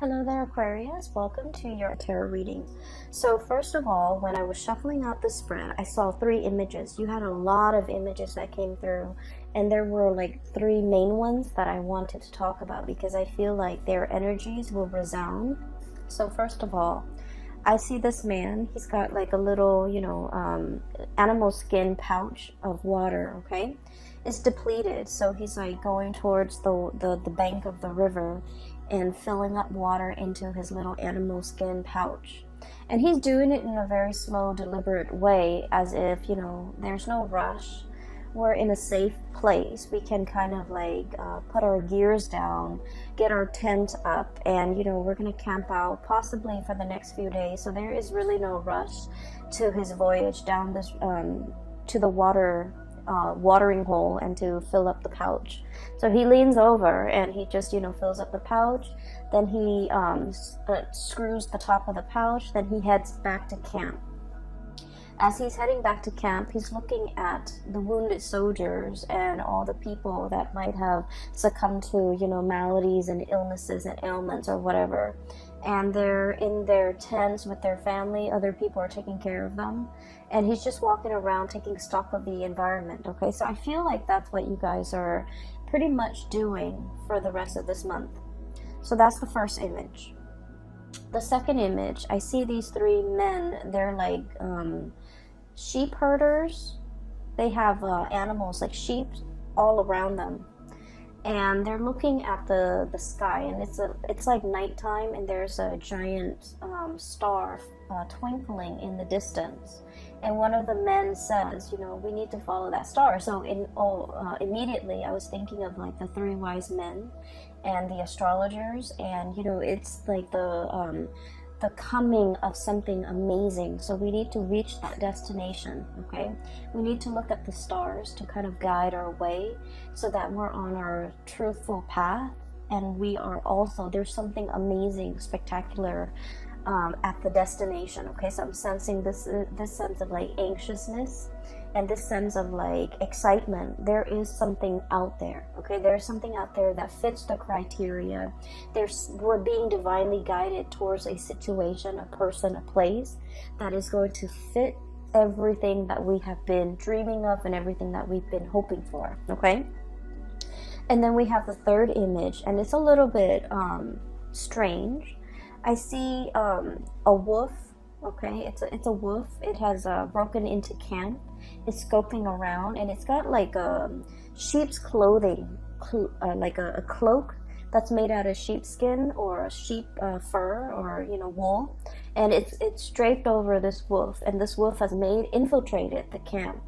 Hello there, Aquarius. Welcome to your tarot reading. So first of all, when I was shuffling out the spread, I saw three images. You had a lot of images that came through, and there were like three main ones that I wanted to talk about because I feel like their energies will resound. So first of all, I see this man. He's got like a little, animal skin pouch of water, okay? It's depleted, so he's like going towards the bank of the river and filling up water into his little animal skin pouch. And he's doing it in a very slow, deliberate way, as if, there's no rush. We're in a safe place. We can kind of like put our gears down, get our tent up, and we're gonna camp out possibly for the next few days. So there is really no rush to his voyage down this to the watering hole and to fill up the pouch. So he leans over and he just fills up the pouch. Then he screws the top of the pouch. Then he heads back to camp. As he's heading back to camp, he's looking at the wounded soldiers and all the people that might have succumbed to, maladies and illnesses and ailments or whatever. And they're in their tents with their family. Other people are taking care of them. And he's just walking around taking stock of the environment, okay? So I feel like that's what you guys are pretty much doing for the rest of this month. So that's the first image. The second image, I see these three men. They're like sheep herders. They have animals like sheep all around them, and they're looking at the sky, and it's like nighttime, and there's a giant star twinkling in the distance. And one of the men says, we need to follow that star. So immediately I was thinking of like the three wise men and the astrologers, and it's like the coming of something amazing. So we need to reach that destination, okay? We need to look at the stars to kind of guide our way so that we're on our truthful path, and we are also, there's something amazing, spectacular at the destination, okay? So I'm sensing this sense of like anxiousness and this sense of like excitement. There is something out there, okay? There's something out there that fits the criteria. We're being divinely guided towards a situation, a person, a place that is going to fit everything that we have been dreaming of and everything that we've been hoping for, okay? And then we have the third image, and it's a little bit strange. I see a wolf, okay? It's a wolf. It has broken into camp. It's scoping around, and it's got like sheep's clothing, like a cloak that's made out of sheepskin or sheep fur or wool, and it's draped over this wolf, and this wolf has infiltrated the camp.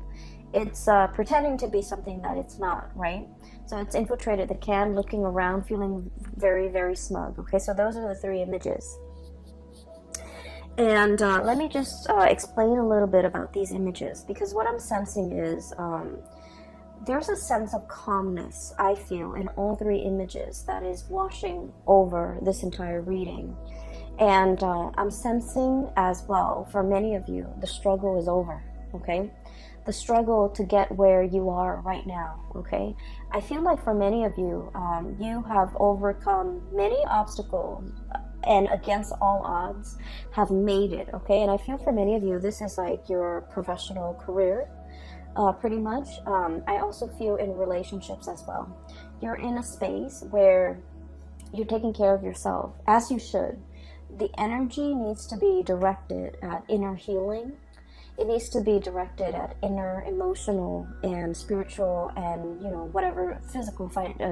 It's pretending to be something that it's not, right? So it's infiltrated the camp, looking around, feeling very, very smug. Okay, so those are the three images. And let me just explain a little bit about these images, because what I'm sensing is there's a sense of calmness, I feel, in all three images that is washing over this entire reading. And I'm sensing as well, for many of you, the struggle is over, okay? The struggle to get where you are right now, okay? I feel like for many of you, you have overcome many obstacles and against all odds have made it, okay? And I feel for many of you, this is like your professional career, pretty much. I also feel in relationships as well. You're in a space where you're taking care of yourself, as you should. The energy needs to be directed at inner healing. It needs to be directed at inner emotional and spiritual and whatever physical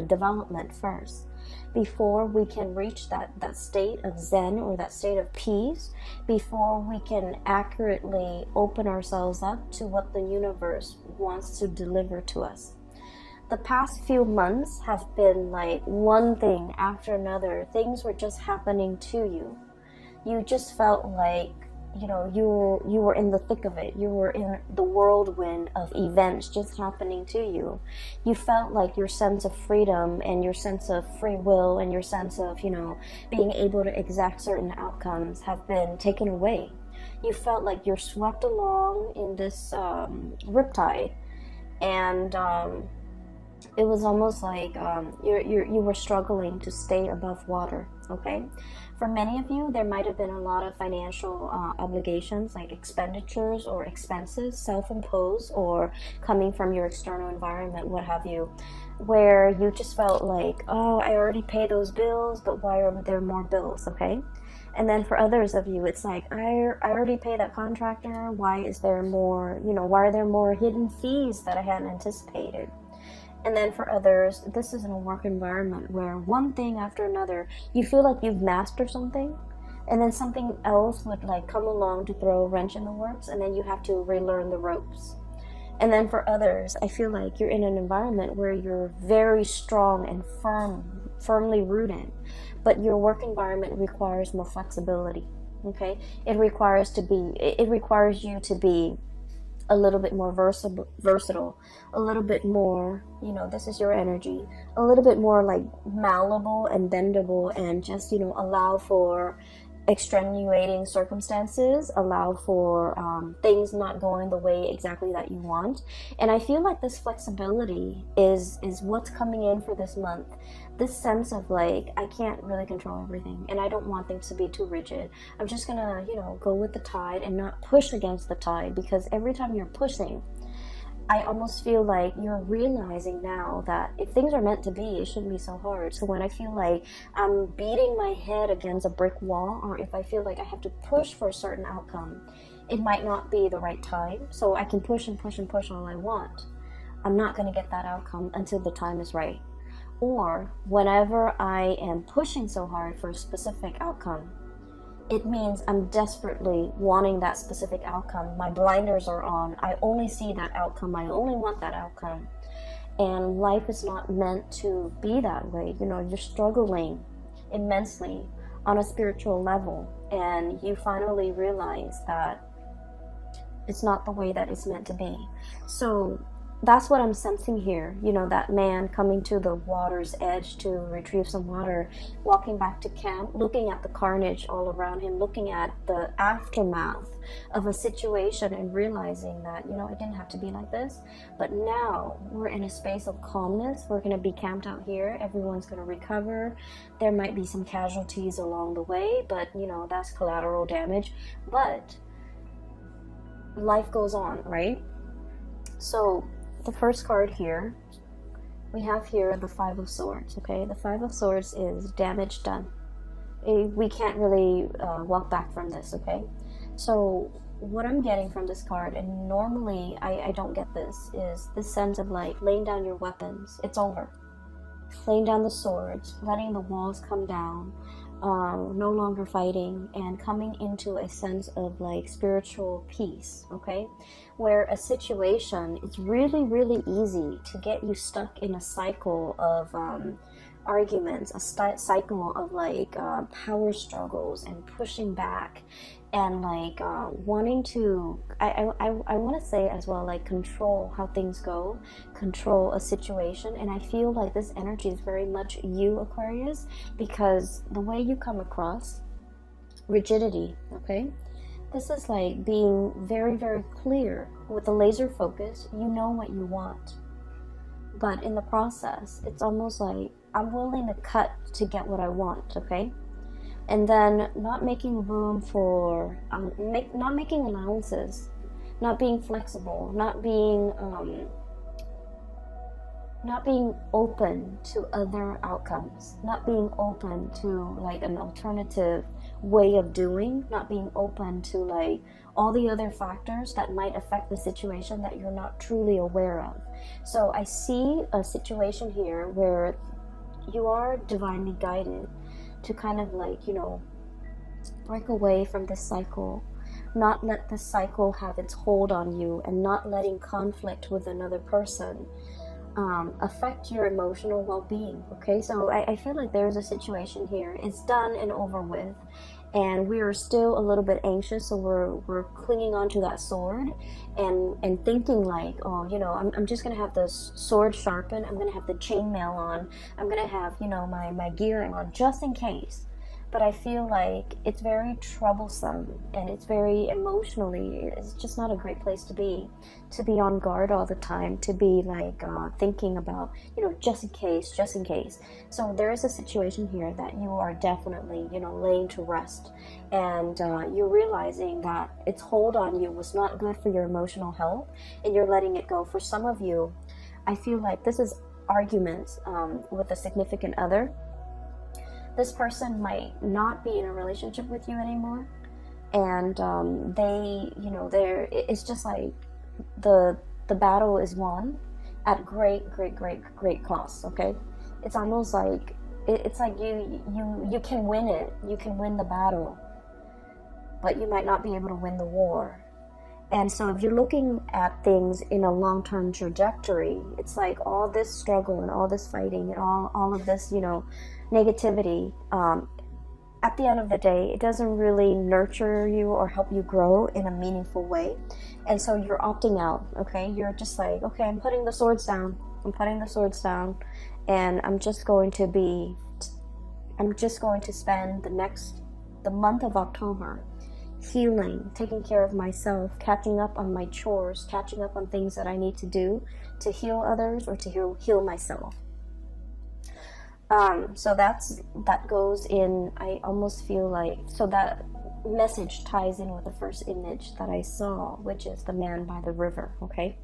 development first, before we can reach that state of zen or that state of peace, before we can accurately open ourselves up to what the universe wants to deliver to us. The past few months have been like one thing after another. Things were just happening to you. You just felt like you were in the thick of it. You were in the whirlwind of events just happening to you. You felt like your sense of freedom and your sense of free will and your sense of, being able to exact certain outcomes have been taken away. You felt like you're swept along in this riptide, and It was almost like you were struggling to stay above water, okay? For many of you, there might have been a lot of financial obligations, like expenditures or expenses, self-imposed or coming from your external environment, what have you, where you just felt like, oh, I already paid those bills, but why are there more bills, okay? And then for others of you, it's like, I already paid that contractor, why is there more, why are there more hidden fees that I hadn't anticipated? And then for others, this is in a work environment where one thing after another, you feel like you've mastered something, and then something else would like come along to throw a wrench in the works, and then you have to relearn the ropes. And then for others, I feel like you're in an environment where you're very strong and firmly rooted, but your work environment requires more flexibility, okay? It requires you to be a little bit more versatile, a little bit more, this is your energy, a little bit more like malleable and bendable, and just, allow for extenuating circumstances, allow for things not going the way exactly that you want. And I feel like this flexibility is what's coming in for this month. This sense of like, I can't really control everything, and I don't want things to be too rigid. I'm just gonna, go with the tide and not push against the tide, because every time you're pushing, I almost feel like you're realizing now that if things are meant to be, it shouldn't be so hard. So when I feel like I'm beating my head against a brick wall, or if I feel like I have to push for a certain outcome, it might not be the right time. So I can push and push and push all I want. I'm not going to get that outcome until the time is right. Or whenever I am pushing so hard for a specific outcome, it means I'm desperately wanting that specific outcome. My blinders are on. I only see that outcome. I only want that outcome. And life is not meant to be that way. You're struggling immensely on a spiritual level, and you finally realize that it's not the way that it's meant to be. So that's what I'm sensing here. That man coming to the water's edge to retrieve some water, walking back to camp, looking at the carnage all around him, looking at the aftermath of a situation and realizing that, it didn't have to be like this. But now we're in a space of calmness. We're going to be camped out here. Everyone's going to recover. There might be some casualties along the way, but, that's collateral damage. But life goes on, right? So the first card here, we have here the Five of Swords, okay? The Five of Swords is damage done. We can't really walk back from this, okay? So what I'm getting from this card, and normally I don't get this, is this sense of like laying down your weapons. It's over. Laying down the swords, letting the walls come down, no longer fighting, and coming into a sense of like spiritual peace, okay? Where a situation is really, really easy to get you stuck in a cycle of arguments, a cycle of like power struggles and pushing back, and like wanting to, I want to say as well, like control how things go, control a situation. And I feel like this energy is very much you, Aquarius, because the way you come across, rigidity, okay? This is like being very, very clear with a laser focus. You know what you want, but in the process, it's almost like I'm willing to cut to get what I want, okay? And then not making room for, not making allowances, not being flexible, not being open to other outcomes, not being open to like an alternative way of doing, not being open to like all the other factors that might affect the situation that you're not truly aware of. So I see a situation here where you are divinely guided to kind of like, break away from this cycle, not let this cycle have its hold on you, and not letting conflict with another person affect your emotional well-being, okay? So I feel like there's a situation here. It's done and over with, and we are still a little bit anxious, so we're clinging on to that sword and thinking like, oh, I'm just gonna have the sword sharpened, I'm gonna have the chainmail on, I'm gonna have my gear on just in case. but I feel like it's very troublesome and it's very emotionally, it's just not a great place to be on guard all the time, to be like thinking about, just in case, just in case. So there is a situation here that you are definitely, laying to rest, and you're realizing that its hold on you was not good for your emotional health, and you're letting it go. For some of you, I feel like this is arguments with a significant other. This person might not be in a relationship with you anymore, and it's just like the battle is won at great cost. Okay, it's almost like it's like you can win it, you can win the battle, but you might not be able to win the war. And so if you're looking at things in a long-term trajectory, it's like all this struggle and all this fighting and all of this, negativity, at the end of the day, it doesn't really nurture you or help you grow in a meaningful way. And so you're opting out, okay? You're just like, okay, I'm putting the swords down. And I'm just going to spend the month of October healing, taking care of myself, catching up on my chores, catching up on things that I need to do to heal others or to heal myself. So that goes in, I almost feel like, so that message ties in with the first image that I saw, which is the man by the river, okay?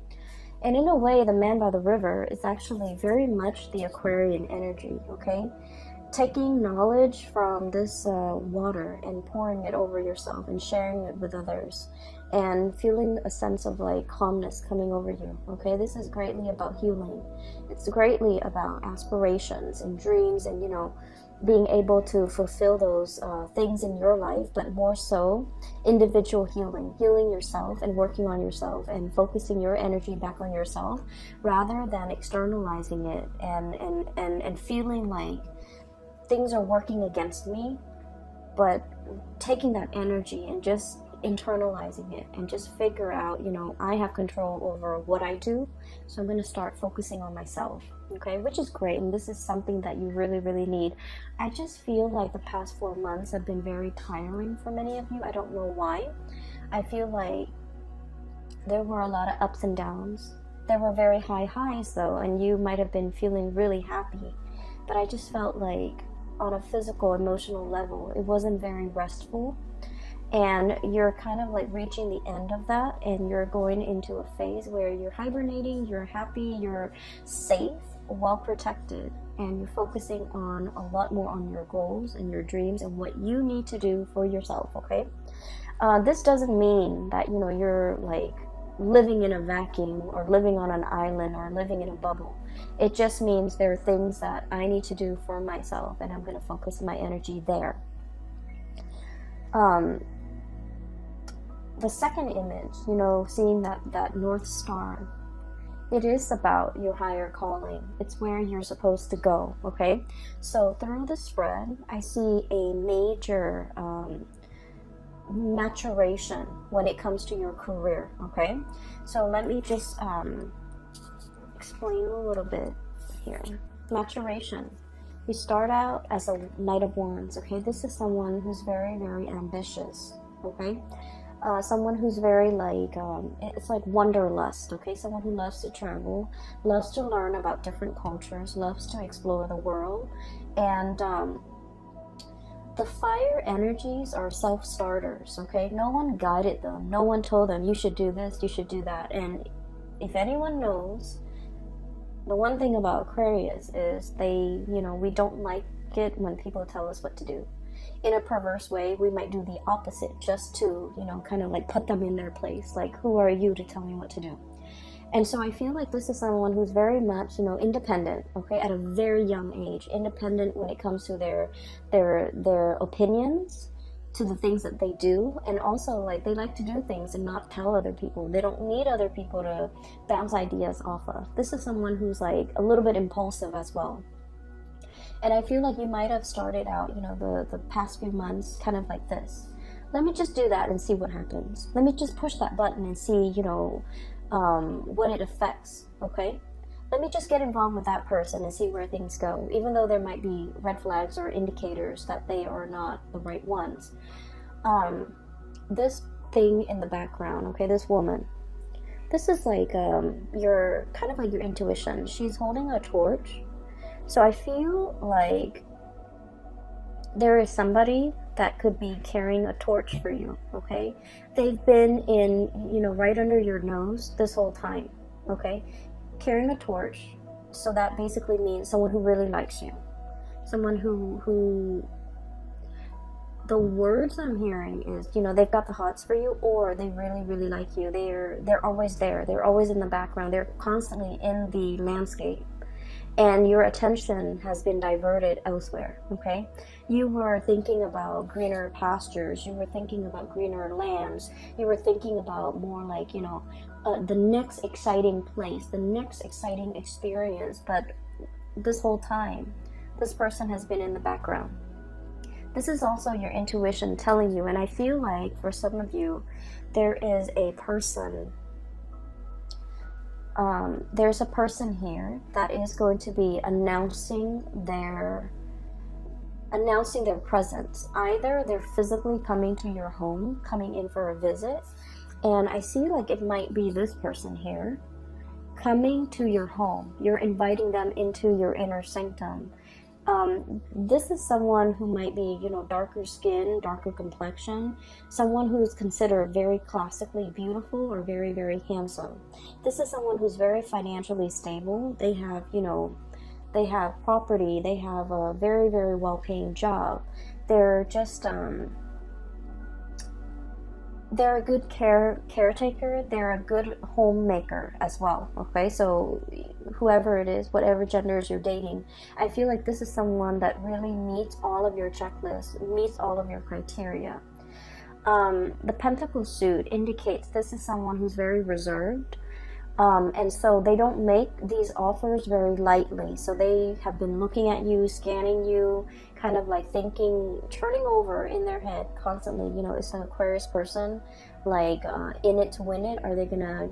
And in a way, the man by the river is actually very much the Aquarian energy, okay? Taking knowledge from this water and pouring it over yourself and sharing it with others and feeling a sense of like calmness coming over you, okay? This is greatly about healing. It's greatly about aspirations and dreams and, being able to fulfill those things in your life, but more so individual healing yourself and working on yourself and focusing your energy back on yourself rather than externalizing it and feeling like things are working against me, but taking that energy and just internalizing it and just figure out, I have control over what I do, so I'm going to start focusing on myself, okay, which is great, and this is something that you really, really need. I just feel like the past 4 months have been very tiring for many of you. I don't know why. I feel like there were a lot of ups and downs. There were very high highs though, and you might have been feeling really happy, but I just felt like on a physical, emotional level, it wasn't very restful. And you're kind of like reaching the end of that, and you're going into a phase where you're hibernating, you're happy, you're safe, well protected, and you're focusing on a lot more on your goals and your dreams and what you need to do for yourself, okay? This doesn't mean that, you're like living in a vacuum or living on an island or living in a bubble. It just means there are things that I need to do for myself, and I'm going to focus my energy there. The second image, seeing that North Star, it is about your higher calling. It's where you're supposed to go, okay? So through the spread, I see a major maturation when it comes to your career, okay? So let me just explain a little bit here. Maturation. We start out as a Knight of Wands, okay? This is someone who's very, very ambitious, okay? Someone who's very like, it's like wanderlust, okay? Someone who loves to travel, loves to learn about different cultures, loves to explore the world. And the fire energies are self-starters, okay? No one guided them. No one told them, you should do this, you should do that. And if anyone knows, the one thing about Aquarius is we don't like it when people tell us what to do. In a perverse way, we might do the opposite just to, kind of like put them in their place. Like, who are you to tell me what to do? And so I feel like this is someone who's very much, independent, okay, at a very young age. Independent when it comes to their opinions, to the things that they do, and also like they like to do things and not tell other people. They don't need other people to bounce ideas off of. This is someone who's like a little bit impulsive as well. And I feel like you might have started out, the past few months kind of like this. Let me just do that and see what happens. Let me just push that button and see, what it affects, okay? let me just get involved with that person and see where things go, even though there might be red flags or indicators that they are not the right ones. This thing in the background, okay, this woman, this is like your kind of like your intuition. She's holding a torch. So I feel like there is somebody that could be carrying a torch for you, okay? They've been in, right under your nose this whole time, okay? Carrying a torch. So that basically means someone who really likes you. Someone who the words I'm hearing is, they've got the hots for you, or they really, really like you. They're always there. They're always in the background. They're constantly in the landscape. And your attention has been diverted elsewhere, okay? You were thinking about greener pastures. You were thinking about greener lands. You were thinking about more like, the next exciting place, the next exciting experience. But this whole time, this person has been in the background. This is also your intuition telling you, and I feel like for some of you, there is a person. There's a person here that is going to be announcing their presence. Either they're physically coming to your home, coming in for a visit, and I see like it might be this person here coming to your home. You're inviting them into your inner sanctum. This is someone who might be, darker skin, darker complexion, someone who is considered very classically beautiful or very, very handsome. This is someone who's very financially stable. They have, they have property. They have a very, very well-paying job. They're just, they're a good caretaker. They're a good homemaker as well, okay? So whoever it is, whatever genders you're dating, I feel like this is someone that really meets all of your checklists, meets all of your criteria. The pentacle suit indicates this is someone who's very reserved, and so they don't make these offers very lightly. So they have been looking at you, scanning you, kind of like thinking, turning over in their head constantly. It's an Aquarius person, like in it to win it. Are they gonna,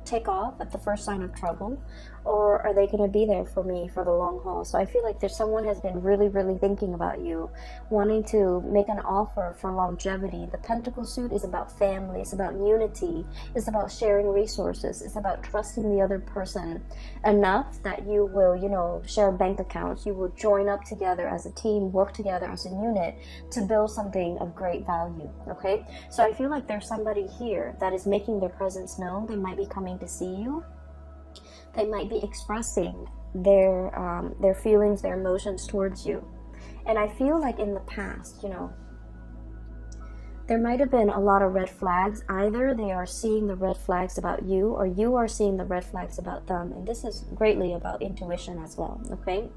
take off at the first sign of trouble, or are they going to be there for me for the long haul? So I feel like there's someone has been really, really thinking about you, wanting to make an offer for longevity. The pentacle suit is about family, it's about unity, it's about sharing resources, it's about trusting the other person enough that you will, share bank accounts, you will join up together as a team, work together as a unit to build something of great value, okay? So I feel like there's somebody here that is making their presence known. They might be coming to see you. They might be expressing their feelings, their emotions towards you. And I feel like in the past, there might have been a lot of red flags. Either they are seeing the red flags about you, or you are seeing the red flags about them. And this is greatly about intuition as well, okay?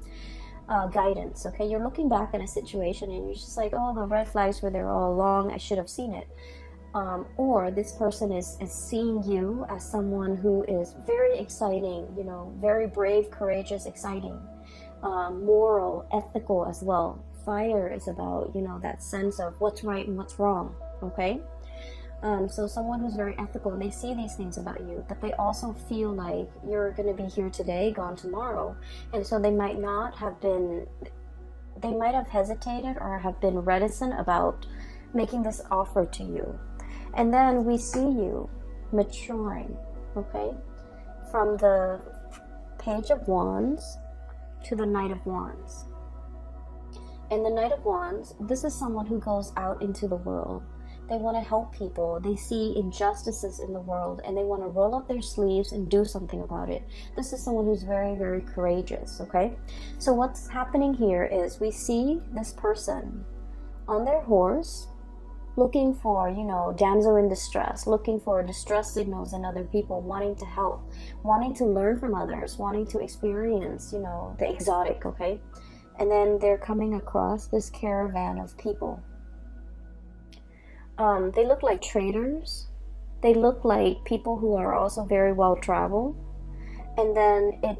Guidance, okay? You're looking back at a situation and you're just like, oh, the red flags were there all along. I should have seen it. Or this person is seeing you as someone who is very exciting, very brave, courageous, exciting, moral, ethical as well. Fire is about, that sense of what's right and what's wrong, okay? So someone who's very ethical, and they see these things about you, but they also feel like you're going to be here today, gone tomorrow. And so they might have hesitated or have been reticent about making this offer to you. And then we see you maturing, okay? From the Page of Wands to the Knight of Wands. And the Knight of Wands, this is someone who goes out into the world. They want to help people. They see injustices in the world and they want to roll up their sleeves and do something about it. This is someone who's very, very courageous, okay? So what's happening here is we see this person on their horse, looking for, damsel in distress, looking for distress signals in other people, wanting to help, wanting to learn from others, wanting to experience, the exotic, okay? And then they're coming across this caravan of people. They look like traders. They look like people who are also very well traveled. And then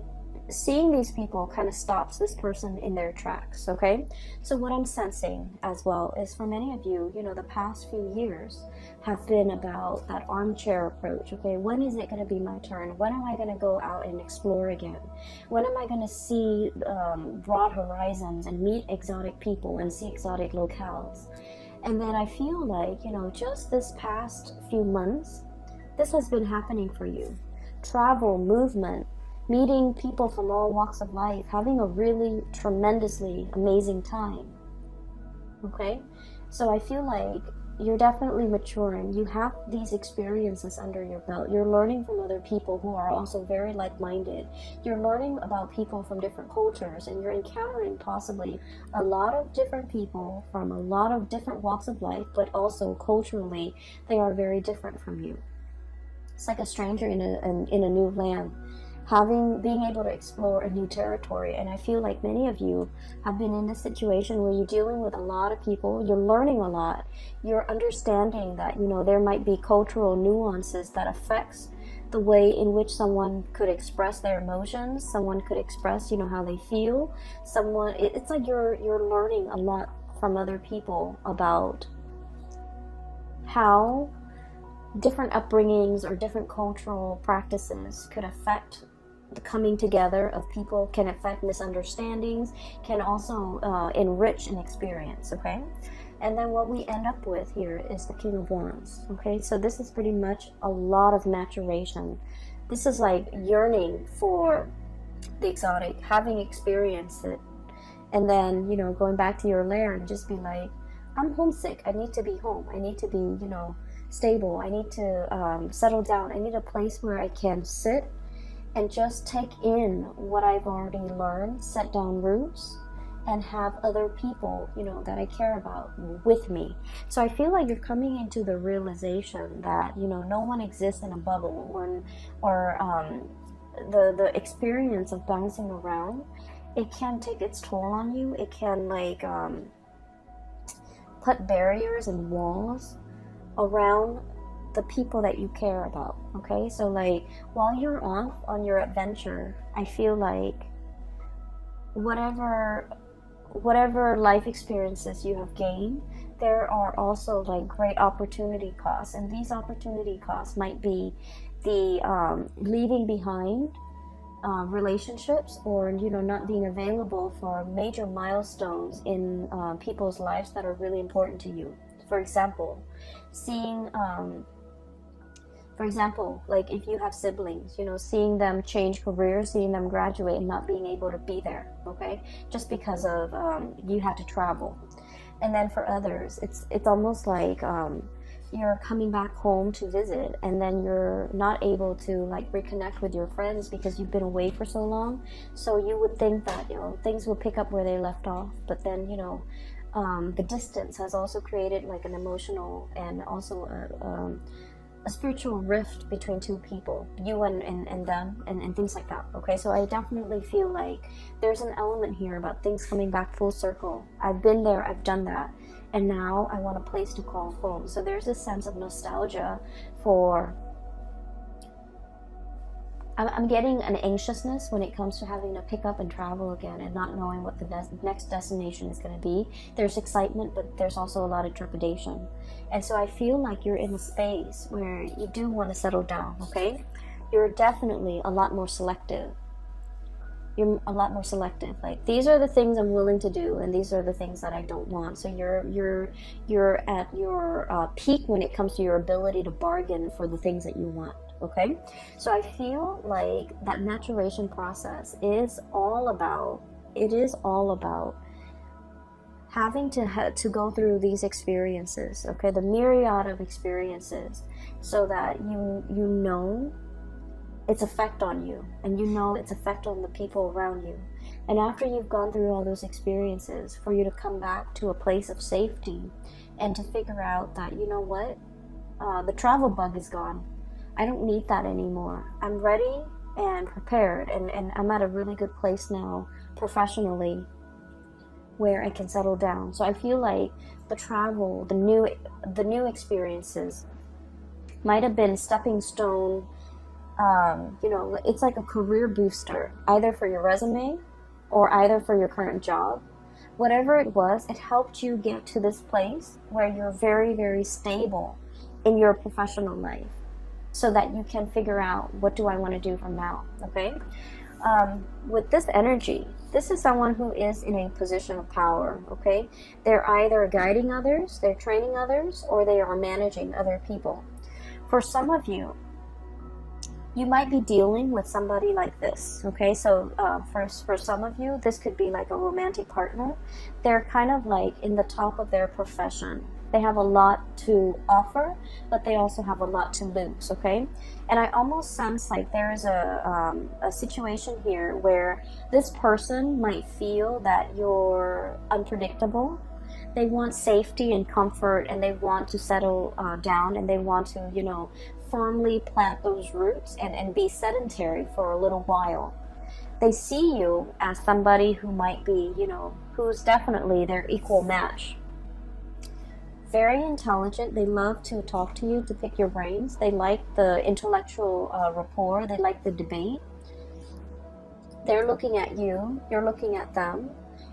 seeing these people kind of stops this person in their tracks, okay? So what I'm sensing as well is for many of you, you know, the past few years have been about that armchair approach, okay? When is it going to be my turn? When am I going to go out and explore again? When am I going to see broad horizons and meet exotic people and see exotic locales? And then I feel like, you know, just this past few months, this has been happening for you. Travel, movement, meeting people from all walks of life, having a really tremendously amazing time. Okay? So I feel like you're definitely maturing. You have these experiences under your belt. You're learning from other people who are also very like-minded. You're learning about people from different cultures, and you're encountering possibly a lot of different people from a lot of different walks of life, but also culturally, they are very different from you. It's like a stranger in a new land, being able to explore a new territory. And I feel like many of you have been in this situation where you're dealing with a lot of people, you're learning a lot, you're understanding that, you know, there might be cultural nuances that affects the way in which someone could express their emotions, someone could express, you know, how they feel. It's like you're learning a lot from other people about how different upbringings or different cultural practices could affect the coming together of people, can affect misunderstandings, can also enrich an experience, okay? And then what we end up with here is the King of Wands, okay? So this is pretty much a lot of maturation. This is like yearning for the exotic, having experienced it, and then, you know, going back to your lair and just be like, I'm homesick, I need to be home, I need to be, you know, stable, I need to settle down, I need a place where I can sit and just take in what I've already learned, set down roots, and have other people, you know, that I care about with me. So I feel like you're coming into the realization that, you know, no one exists in a bubble, or the experience of bouncing around, it can take its toll on you. It can like put barriers and walls around the people that you care about, okay? So like while you're off on your adventure, I feel like whatever life experiences you have gained, there are also like great opportunity costs, and these opportunity costs might be the leaving behind relationships, or, you know, not being available for major milestones in people's lives that are really important to you. For example, like if you have siblings, you know, seeing them change careers, seeing them graduate and not being able to be there, okay, just because of you had to travel. And then for others, it's almost like you're coming back home to visit, and then you're not able to like reconnect with your friends because you've been away for so long. So you would think that, you know, things will pick up where they left off, but then, you know, the distance has also created like an emotional and also a spiritual rift between two people, you and them, and things like that, okay? So I definitely feel like there's an element here about things coming back full circle. I've been there, I've done that, and now I want a place to call home. So there's this sense of nostalgia for... I'm getting an anxiousness when it comes to having to pick up and travel again and not knowing what the next destination is going to be. There's excitement, but there's also a lot of trepidation. And so I feel like you're in a space where you do want to settle down, okay? You're definitely a lot more selective. You're a lot more selective. Like, these are the things I'm willing to do, and these are the things that I don't want. So you're at your peak when it comes to your ability to bargain for the things that you want. Okay, so I feel like that maturation process is all about having to go through these experiences, okay, the myriad of experiences, so that you know its effect on you, and you know its effect on the people around you. And after you've gone through all those experiences, for you to come back to a place of safety and to figure out that, you know what, the travel bug is gone. I don't need that anymore. I'm ready and prepared, and I'm at a really good place now professionally where I can settle down. So I feel like the travel, the new experiences might have been stepping stone You know, it's like a career booster, either for your resume or either for your current job. Whatever it was, it helped you get to this place where you're very, very stable in your professional life so that you can figure out, what do I want to do from now, okay? With this energy, this is someone who is in a position of power, okay? They're either guiding others, they're training others, or they are managing other people. For some of you, you might be dealing with somebody like this, okay? So for some of you, this could be like a romantic partner. They're kind of like in the top of their profession. They have a lot to offer, but they also have a lot to lose, okay? And I almost sense like there is a situation here where this person might feel that you're unpredictable. They want safety and comfort, and they want to settle down, and they want to, you know, firmly plant those roots and be sedentary for a little while. They see you as somebody who might be, you know, who's definitely their equal match. Very intelligent. They love to talk to you, to pick your brains. They like the intellectual rapport. They like the debate. They're looking at you. You're looking at them.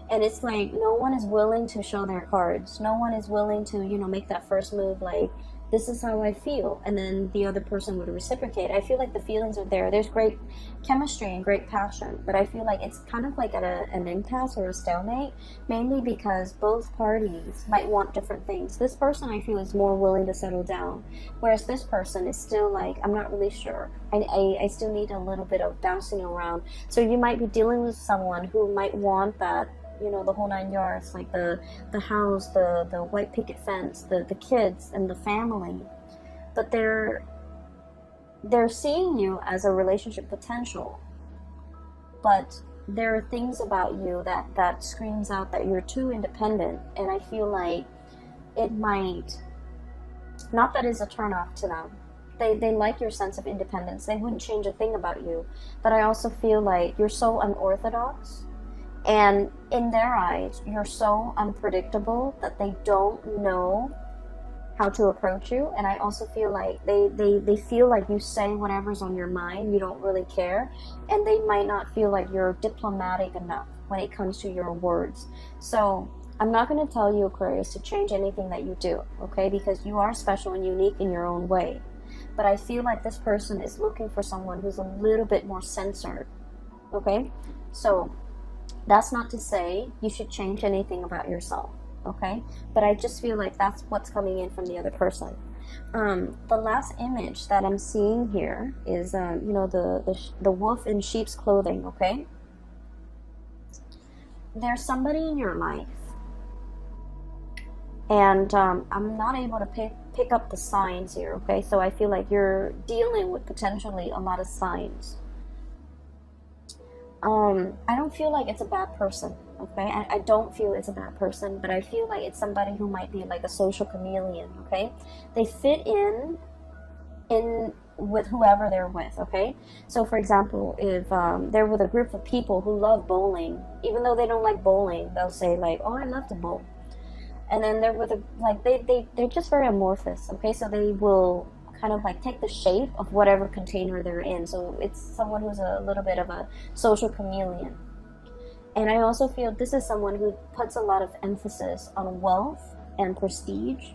And it's like no one is willing to show their cards. No one is willing to, you know, make that first move like, this is how I feel, and then the other person would reciprocate. I feel like the feelings are there. There's great chemistry and great passion, but I feel like it's kind of like at an impasse or a stalemate, mainly because both parties might want different things. This person, I feel, is more willing to settle down, whereas this person is still like, I'm not really sure. I still need a little bit of bouncing around. So you might be dealing with someone who might want that, you know, the whole 9 yards, like the house, the white picket fence, the kids and the family. But they're seeing you as a relationship potential. But there are things about you that screams out that you're too independent, and I feel like it might, not that it's a turnoff to them. They like your sense of independence. They wouldn't change a thing about you. But I also feel like you're so unorthodox, and in their eyes, you're so unpredictable that they don't know how to approach you. And I also feel like they feel like you say whatever's on your mind, you don't really care. And they might not feel like you're diplomatic enough when it comes to your words. So I'm not going to tell you, Aquarius, to change anything that you do, okay? Because you are special and unique in your own way. But I feel like this person is looking for someone who's a little bit more censored, okay? So that's not to say you should change anything about yourself, okay? But I just feel like that's what's coming in from the other person. The last image that I'm seeing here is, you know, the wolf in sheep's clothing, okay? There's somebody in your life, and I'm not able to pick up the signs here, okay? So I feel like you're dealing with potentially a lot of signs. I don't feel like it's a bad person, okay? I don't feel it's a bad person, but I feel like it's somebody who might be like a social chameleon, okay? They fit in with whoever they're with, okay? So for example, if they're with a group of people who love bowling, even though they don't like bowling, they'll say like, oh, I love to bowl. And then they're with they're just very amorphous, okay? So they will kind of like take the shape of whatever container they're in. So it's someone who's a little bit of a social chameleon. And I also feel this is someone who puts a lot of emphasis on wealth and prestige.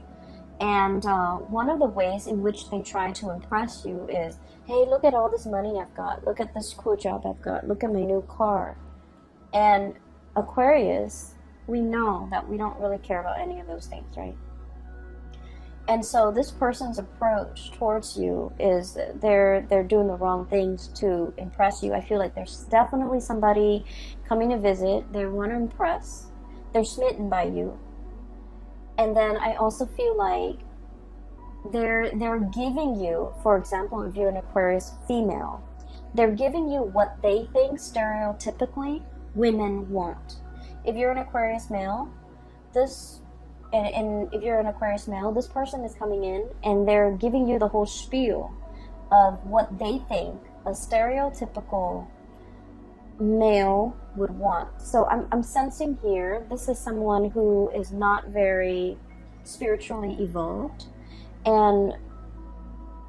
And one of the ways in which they try to impress you is, hey, look at all this money I've got. Look at this cool job I've got. Look at my new car. And Aquarius, we know that we don't really care about any of those things, right? And so this person's approach towards you is they're doing the wrong things to impress you. I feel like there's definitely somebody coming to visit. They want to impress. They're smitten by you. And then I also feel like they're giving you, for example, if you're an Aquarius female, they're giving you what they think stereotypically women want. If you're an Aquarius male, and if you're an Aquarius male, this person is coming in and they're giving you the whole spiel of what they think a stereotypical male would want. So I'm sensing here, this is someone who is not very spiritually evolved, and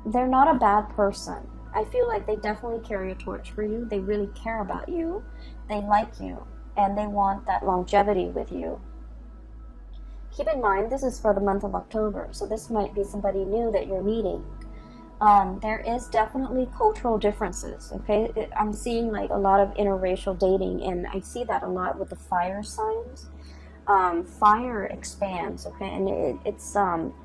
they're not a bad person. I feel like they definitely carry a torch for you. They really care about you. They like you. And they want that longevity with you. Keep in mind, this is for the month of October. So this might be somebody new that you're meeting. There is definitely cultural differences, okay? I'm seeing like a lot of interracial dating, and I see that a lot with the fire signs. Fire expands, okay, and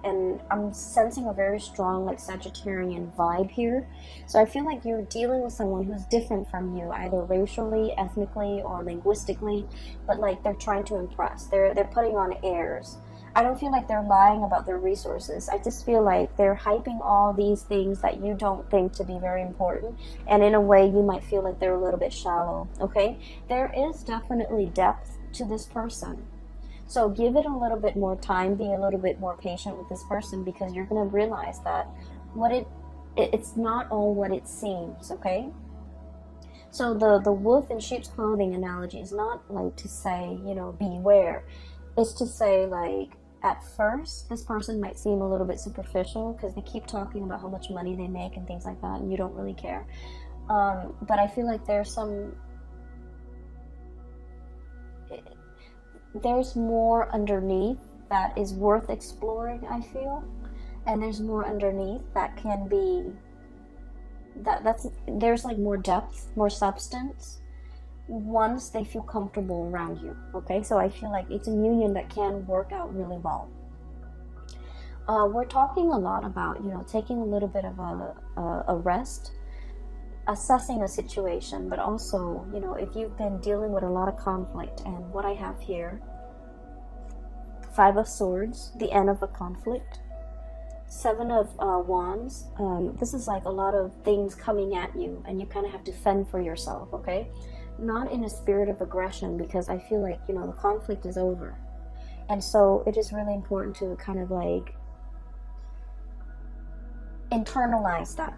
and I'm sensing a very strong like Sagittarian vibe here. So I feel like you're dealing with someone who's different from you, either racially, ethnically, or linguistically, but like they're trying to impress. They're putting on airs. I don't feel like they're lying about their resources. I just feel like they're hyping all these things that you don't think to be very important, and in a way you might feel like they're a little bit shallow, okay? There is definitely depth to this person. So give it a little bit more time, be a little bit more patient with this person, because you're going to realize that it's not all what it seems, okay? So the wolf in sheep's clothing analogy is not like to say, you know, beware. It's to say like, at first, this person might seem a little bit superficial because they keep talking about how much money they make and things like that, and you don't really care. But I feel like there's more underneath that is worth exploring, I feel. And there's more underneath that can be, there's like more depth, more substance, once they feel comfortable around you, okay? So I feel like it's a union that can work out really well. We're talking a lot about, you know, taking a little bit of a rest, assessing a situation, but also, you know, if you've been dealing with a lot of conflict, and what I have here, 5 of Swords, the end of a conflict, 7 of Wands, this is like a lot of things coming at you, and you kind of have to fend for yourself, okay? Not in a spirit of aggression, because I feel like, you know, the conflict is over. And so it is really important to kind of like internalize that,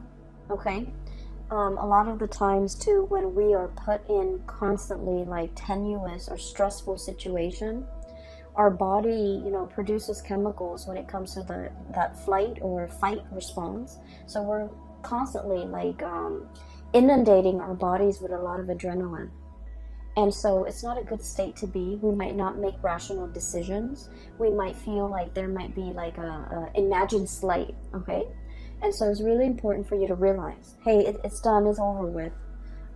okay? A lot of the times too, when we are put in constantly like tenuous or stressful situation, our body, you know, produces chemicals when it comes to that flight or fight response. So we're constantly like inundating our bodies with a lot of adrenaline. And so it's not a good state to be. We might not make rational decisions. We might feel like there might be like a imagined slight, okay? And so it's really important for you to realize, hey, it's done, it's over with.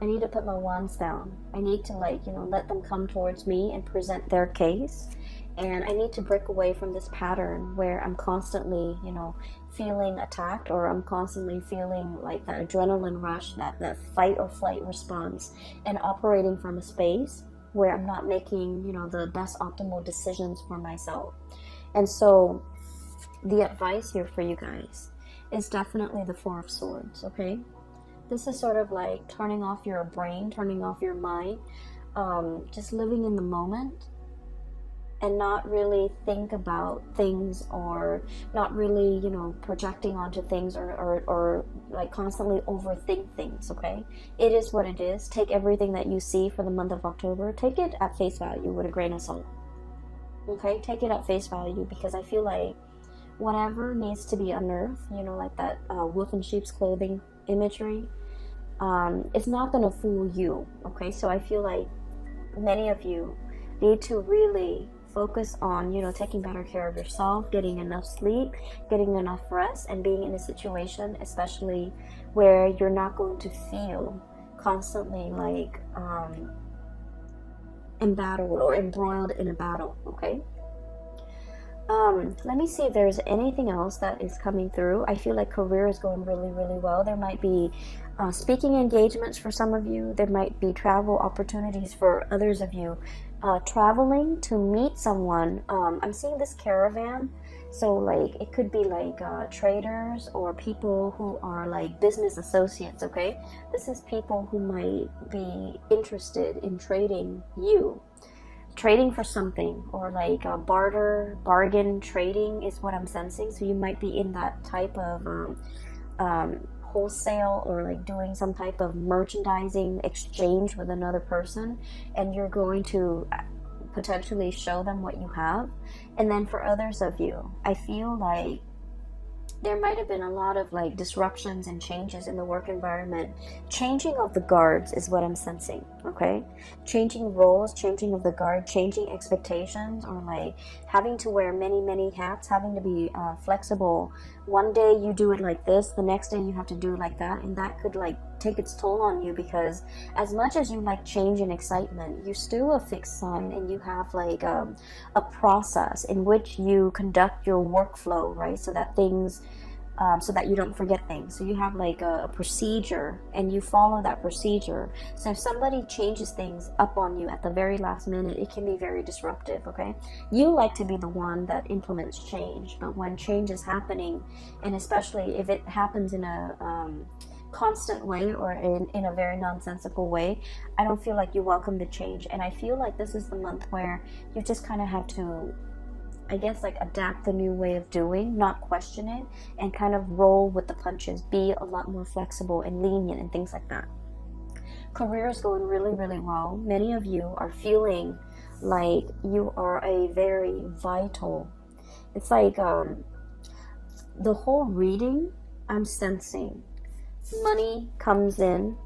I need to put my wands down. I need to like, you know, let them come towards me and present their case. And I need to break away from this pattern where I'm constantly, you know, feeling attacked, or I'm constantly feeling like that adrenaline rush, that fight or flight response, and operating from a space where I'm not making, you know, the best optimal decisions for myself. And so the advice here for you guys is definitely the 4 of Swords, okay? This is sort of like turning off your brain, turning off your mind, just living in the moment, and not really think about things, or not really, you know, projecting onto things, or like constantly overthink things, okay? It is what it is. Take everything that you see for the month of October, take it at face value with a grain of salt, okay? Take it at face value, because I feel like whatever needs to be unearthed, you know, like that wolf in sheep's clothing imagery, it's not going to fool you, okay? So I feel like many of you need to really focus on, you know, taking better care of yourself, getting enough sleep, getting enough rest, and being in a situation especially where you're not going to feel constantly like embattled or embroiled in a battle, okay? Let me see if there's anything else that is coming through. I feel like career is going really, really well. There might be speaking engagements for some of you. There might be travel opportunities for others of you. Traveling to meet someone. I'm seeing this caravan. So like it could be like traders, or people who are like business associates, okay? This is people who might be interested in trading you. Trading for something, or like bargain trading is what I'm sensing. So you might be in that type of wholesale, or like doing some type of merchandising exchange with another person, and you're going to potentially show them what you have. And then for others of you, I feel like there might have been a lot of like disruptions and changes in the work environment. Changing of the guards is what I'm sensing, okay? Changing roles, changing of the guard, changing expectations, or like having to wear many hats, having to be flexible. One day you do it like this, the next day you have to do it like that, and that could like take its toll on you, because as much as you like change and excitement, you're still a fixed sign, and you have like a process in which you conduct your workflow, right? So that things so that you don't forget things. So you have like a procedure, and you follow that procedure. So if somebody changes things up on you at the very last minute, it can be very disruptive, okay? You like to be the one that implements change, but when change is happening, and especially if it happens in a constant way or in a very nonsensical way, I don't feel like you welcome the change. And I feel like this is the month where you just kind of have to, I guess, like adapt the new way of doing, not question it, and kind of roll with the punches, be a lot more flexible and lenient and things like that. Career is going really well. Many of you are feeling like you are a very vital, it's like the whole reading, I'm sensing money comes in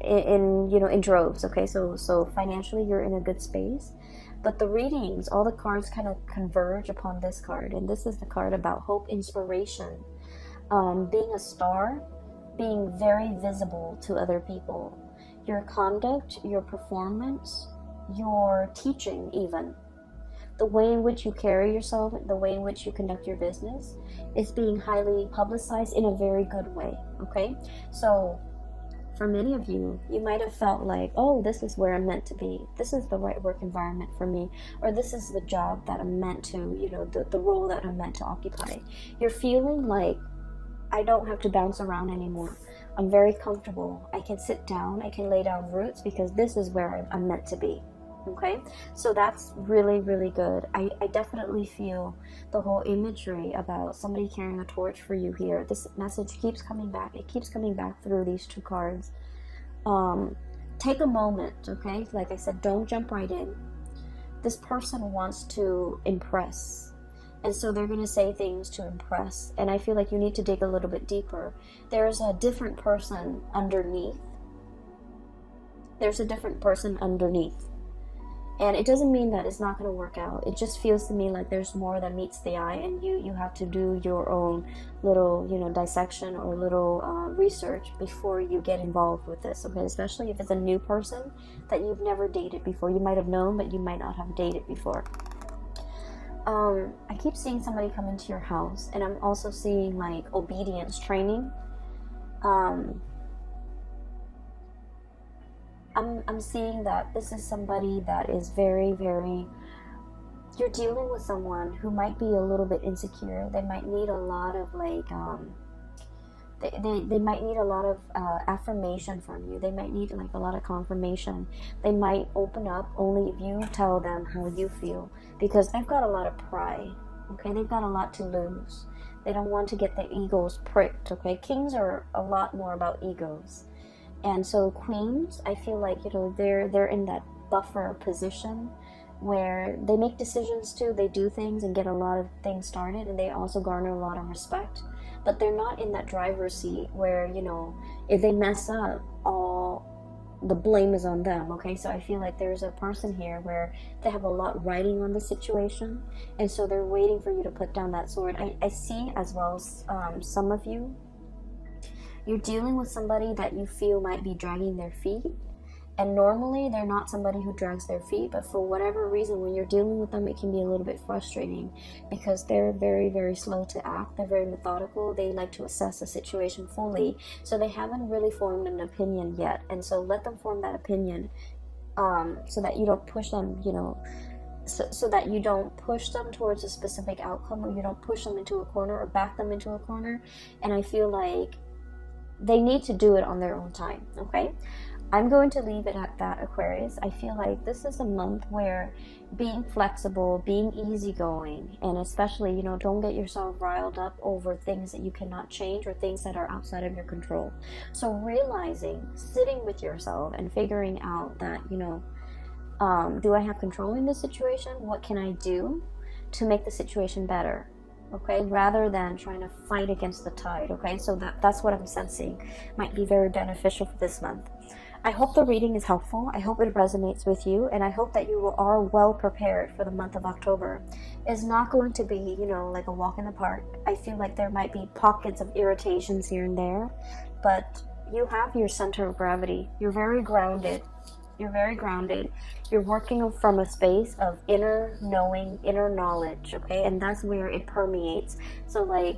in droves, okay? So financially you're in a good space. But the readings, all the cards kind of converge upon this card. And this is the card about hope, inspiration, being a star, being very visible to other people. Your conduct, your performance, your teaching even. The way in which you carry yourself, the way in which you conduct your business is being highly publicized in a very good way, okay? So for many of you, you might have felt like, oh, this is where I'm meant to be. This is the right work environment for me. Or this is the job that I'm meant to, the role that I'm meant to occupy. You're feeling like, I don't have to bounce around anymore. I'm very comfortable. I can sit down. I can lay down roots because this is where I'm meant to be. Okay, so that's really good. I definitely feel the whole imagery about somebody carrying a torch for you here. This message keeps coming back. It keeps coming back through these two cards. Take a moment, okay? Like I said, don't jump right in. This person wants to impress, and so they're going to say things to impress, and I feel like you need to dig a little bit deeper. There's a different person underneath. There's a different person underneath. And it doesn't mean that it's not going to work out. It just feels to me like there's more that meets the eye, and you have to do your own little, dissection or little research before you get involved with this, okay? Especially if it's a new person that you've never dated before. You might have known, but you might not have dated before. I keep seeing somebody come into your house, and I'm also seeing like obedience training. I'm seeing that this is somebody that is very you're dealing with someone who might be a little bit insecure. They might need a lot of like they might need a lot of affirmation from you. They might need like a lot of confirmation. They might open up only if you tell them how you feel, because they've got a lot of pride, okay? They've got a lot to lose. They don't want to get their egos pricked, okay? Kings are a lot more about egos. And so queens, I feel like, they're in that buffer position where they make decisions too. They do things and get a lot of things started, and they also garner a lot of respect. But they're not in that driver's seat where, if they mess up, all the blame is on them, okay? So I feel like there's a person here where they have a lot riding on the situation, and so they're waiting for you to put down that sword. I see as well some of you, you're dealing with somebody that you feel might be dragging their feet, and normally they're not somebody who drags their feet, but for whatever reason, when you're dealing with them, it can be a little bit frustrating because they're very slow to act. They're very methodical. They like to assess the situation fully, so they haven't really formed an opinion yet. And so let them form that opinion, so that you don't push them, so that you don't push them towards a specific outcome, or you don't push them into a corner or back them into a corner. And I feel like they need to do it on their own time, okay? I'm going to leave it at that, Aquarius. I feel like this is a month where being flexible, being easygoing, and especially, don't get yourself riled up over things that you cannot change or things that are outside of your control. So realizing, sitting with yourself and figuring out that, do I have control in this situation? What can I do to make the situation better? okay, rather than trying to fight against the tide, okay? So that's what I'm sensing might be very beneficial for this month. I hope the reading is helpful. I hope it resonates with you, and I hope that you are well prepared for the month of October. It's not going to be, you know, like a walk in the park. I feel like there might be pockets of irritations here and there, but you have your center of gravity. You're very grounded. You're very grounded. You're working from a space of inner knowing, inner knowledge, okay? And that's where it permeates. So, like,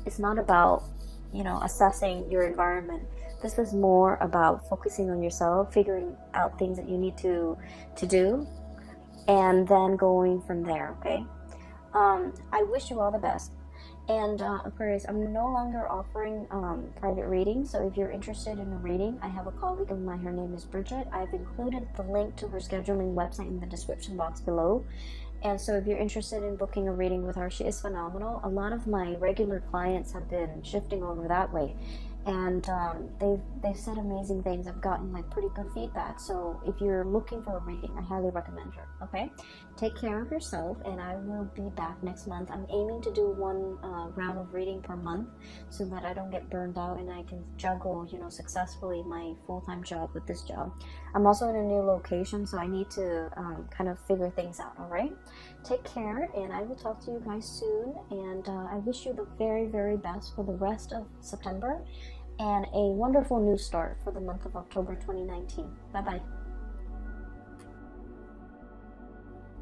it's not about, you know, assessing your environment. This is more about focusing on yourself, figuring out things that you need to do, and then going from there, okay? I wish you all the best. And Aquarius, I'm no longer offering private readings, so if you're interested in a reading, I have a colleague of mine, her name is Bridget. I've included the link to her scheduling website in the description box below. And so if you're interested in booking a reading with her, she is phenomenal. A lot of my regular clients have been shifting over that way, and they've said amazing things. I've gotten like pretty good feedback. So if you're looking for a reading, I highly recommend her. Okay, take care of yourself, and I will be back next month. I'm aiming to do one round of reading per month, so that I don't get burned out and I can juggle, you know, successfully my full-time job with this job. I'm also in a new location, so I need to kind of figure things out. All right, take care, and I will talk to you guys soon. And I wish you the very, very best for the rest of September, and a wonderful new start for the month of October 2019. Bye bye.